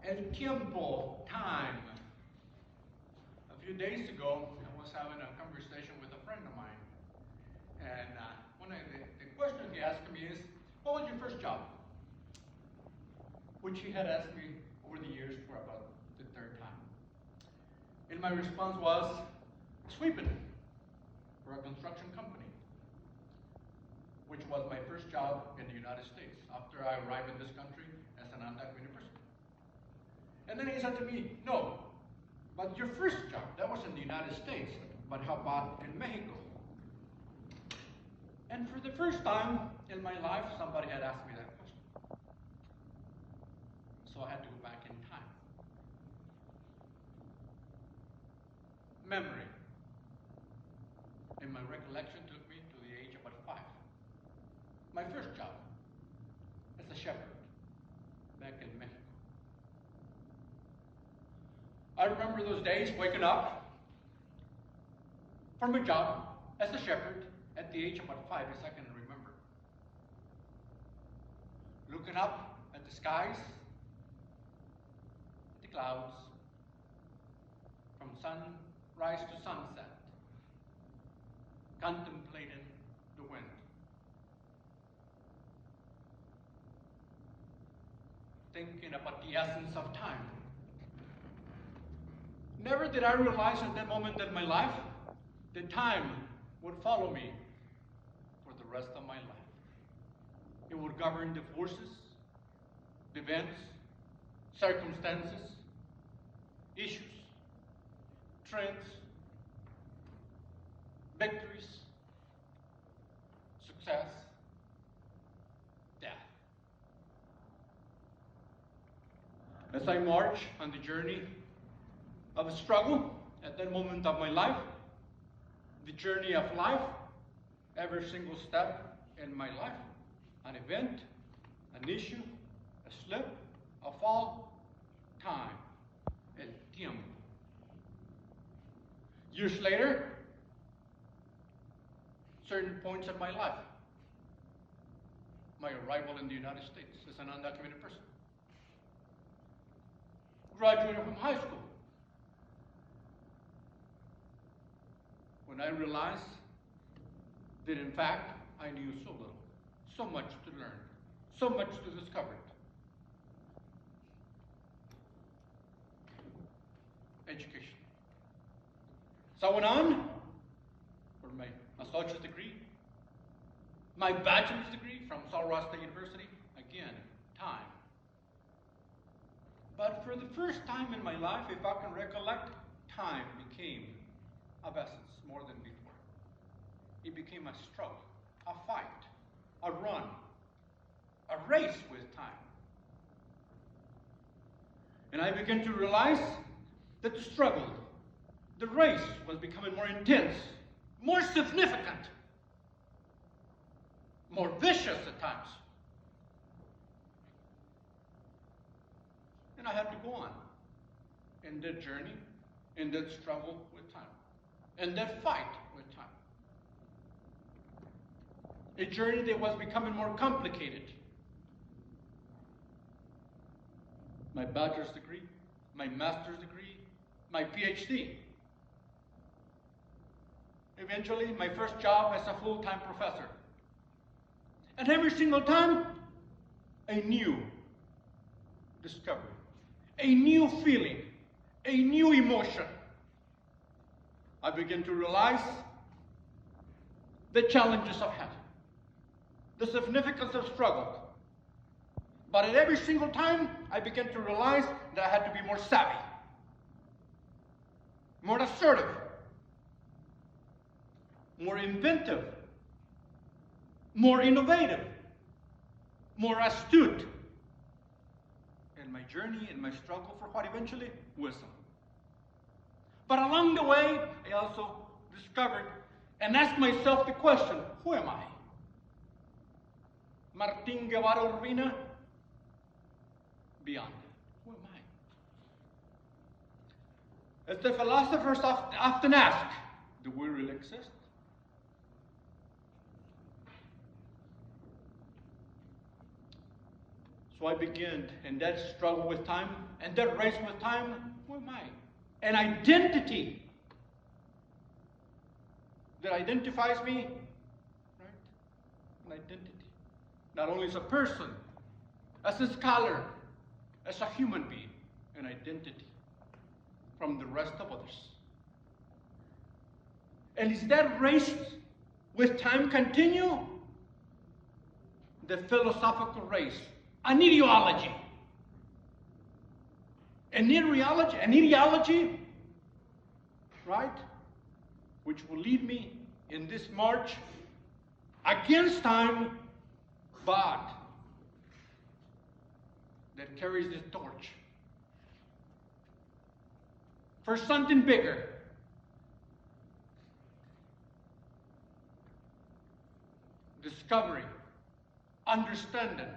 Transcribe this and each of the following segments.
El tiempo, time. A few days ago, I was having a conversation with a friend of mine, and one of the questions he asked me is, "What was your first job?" Which he had asked me over the years for about the third time. And my response was, sweeping for a construction company, which was my first job in the United States after I arrived in this country as an undocumented person. And then he said to me, "No, but your first job, that was in the United States, but how about in Mexico?" And for the first time in my life, somebody had asked me that question. So I had to go back in time. Memory. And my recollection took me to the age of about 5. My first job as a shepherd back in Mexico. I remember those days waking up from a job as a shepherd at the age of about 5, as I can remember. Looking up at the skies, at the clouds, from sunrise to sunset, contemplating the wind. Thinking about the essence of time. Never did I realize at that moment in my life that time would follow me for the rest of my life. It would govern the forces, events, circumstances, issues, trends, victories, success, death. As I march on the journey of a struggle at that moment of my life, the journey of life, every single step in my life, an event, an issue, a slip, a fall, time, el tiempo. Years later, certain points in my life, my arrival in the United States as an undocumented person, graduating from high school, when I realized that in fact I knew so little, so much to learn, so much to discover. Education. So I went on for my associate's degree, my bachelor's degree from Colorado State University, again, time. But for the first time in my life, if I can recollect, time became of essence more than before. It became a struggle, a fight, a run, a race with time. And I began to realize that the struggle, the race was becoming more intense, more significant, more vicious at times. And I had to go on in that journey, in that struggle with time, in that fight with time. A journey that was becoming more complicated. My bachelor's degree, my master's degree, my PhD. Eventually, my first job as a full-time professor. And every single time, a new discovery, a new feeling, a new emotion. I began to realize the challenges of health, the significance of struggle. But at every single time, I began to realize that I had to be more savvy, more assertive, more inventive, more innovative, more astute in my journey, in my struggle for what eventually wisdom. But along the way, I also discovered and asked myself the question, who am I? Martin Guevara Urbina? Beyond that, who am I? As the philosophers often ask, do we really exist? So I began, and that struggle with time, and that race with time, who am I? An identity that identifies me, right? An identity. Not only as a person, as a scholar, as a human being, an identity from the rest of others. And is that race with time continue? The philosophical race, an ideology. An ideology, right? Which will lead me in this march against time, but that carries this torch for something bigger. Discovery, understanding,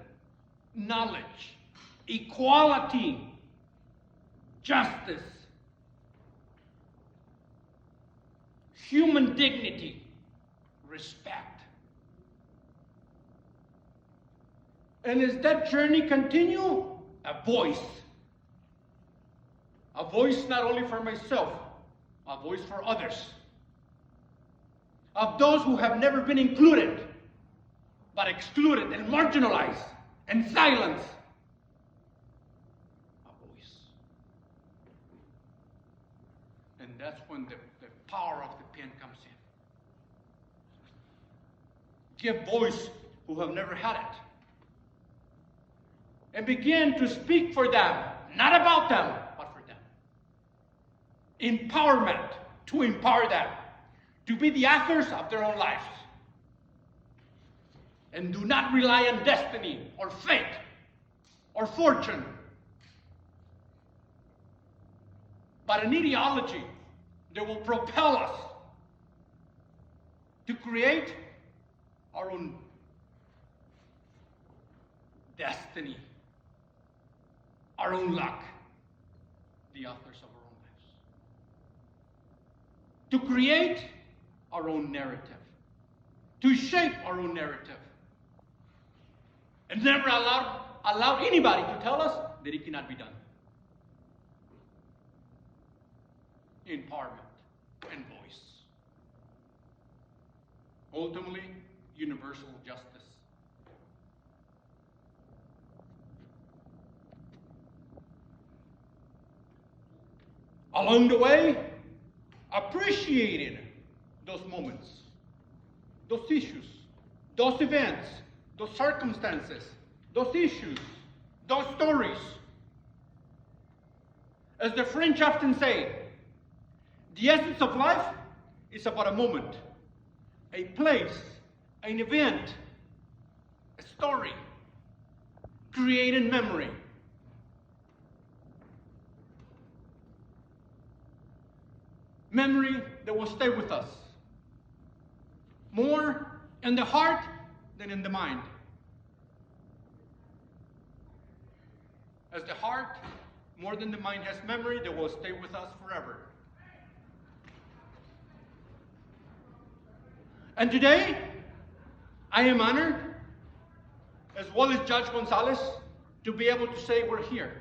knowledge, equality, justice, human dignity, respect. And as that journey continue, a voice not only for myself, a voice for others, of those who have never been included, but excluded and marginalized and silenced. A voice. And that's when the power of the pen comes in. Give voice who have never had it. And begin to speak for them, not about them, but for them. Empowerment, to empower them, to be the authors of their own lives. And do not rely on destiny or fate or fortune, but an ideology that will propel us to create our own destiny, our own luck, the authors of our own lives. To create our own narrative, to shape our own narrative, and never allow anybody to tell us that it cannot be done. Empowerment and voice. Ultimately, universal justice. Along the way, appreciating those moments, those issues, those events, those circumstances, those issues, those stories. As the French often say, the essence of life is about a moment, a place, an event, a story, created memory. Memory that will stay with us, more in the heart than in the mind. As the heart, more than the mind, has memory that will stay with us forever. And today, I am honored, as well as Judge Gonzalez, to be able to say we're here,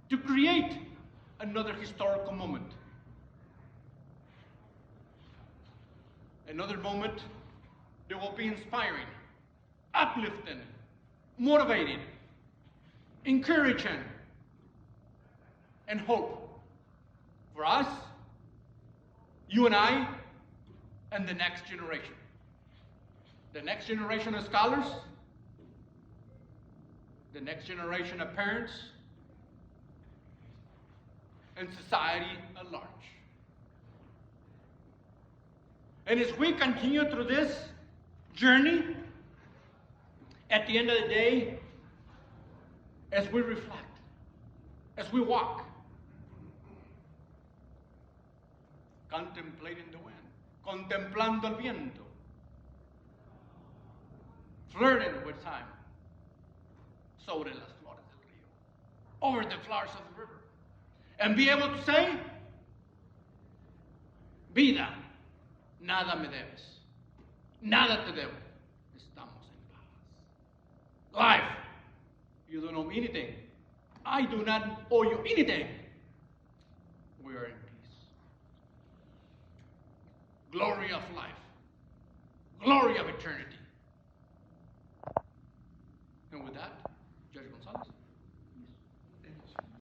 to create another historical moment. Another moment that will be inspiring, uplifting, motivating, encouraging, and hope for us, you and I, and the next generation. The next generation of scholars, the next generation of parents, and society at large. And as we continue through this journey, at the end of the day, as we reflect, as we walk, contemplating the wind, contemplando el viento, flirting with time, sobre las flores del río, over the flowers of the river, and be able to say, vida, nada me debes, nada te debo, estamos en paz. Life, you don't owe me anything. I do not owe you anything. We are in peace. Glory of life. Glory of eternity. And with that, Judge Gonzalez.